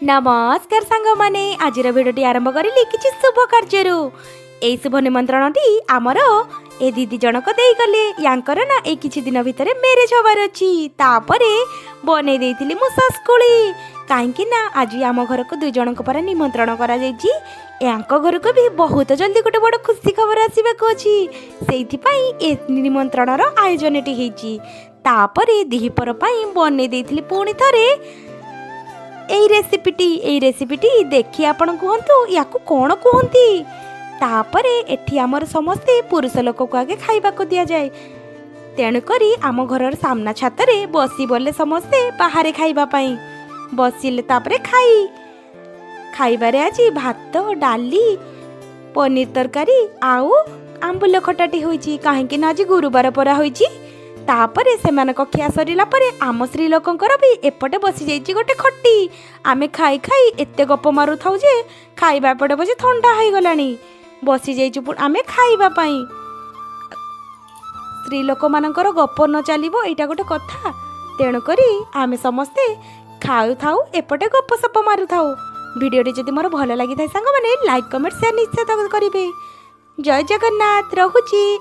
नमस्कार सांग माने आज भिडियोटी आरंभ करी किसी शुभ कार्य ए शुभ निमंत्रणटी आमर ए दीदी जनक देई गले यांकर ना ए किछि दिन भितर मैरेज होबार अछि तापरे बनै देइथिली मु सस्कुली काहेकि ना आज आम घर को दुई जनक पर निमंत्रण करा जायछि यांक घर को भी बहुत जल्दी गोटे बड़ खुशी खबर आसीबाक अछि सेइथि पई ए निमंत्रणर आयोजनटी हेछि तापरे दिहिपर पई बनै देइथिली पुणी थरे एई रेसिपीटी देखि आपण कहतु या कौन कहती तापरे एठी आमर समस्ते पुरुष लोक को आगे खाइबा को दिया जाए तेणुकरी आम घर सामना छात रे बसी बोले समस्ते बाहर खाइबा पई बसिले तापरे खाइबारे आज भात डाली पनीर तरकारी आउ आंबुल खटाटी होईची काहेकि ना आज गुरुवार परा होईची तापरे सेमानक खिया सरिला परे आम स्त्री लोकंकर भी एपटे बसी जाइची गोटे खट्टी आमे खाई खाई एते गप मारु थाउ जे खाइबा पड़े बजे ठंडा हो गलानी बसी जाइचु आमे खाइबा पई स्त्री लोक मानकर गप न चलिबो एटा गोटे कथा तेणु करी आमे समस्ते खाउ थाउ एपटे गप सप मारु थाउ भिडियोटी जदि मोर भल लागि थाए सांग माने लाइक कमेंट शेयर निश्चित करिवे जय जगन्नाथ रहुची।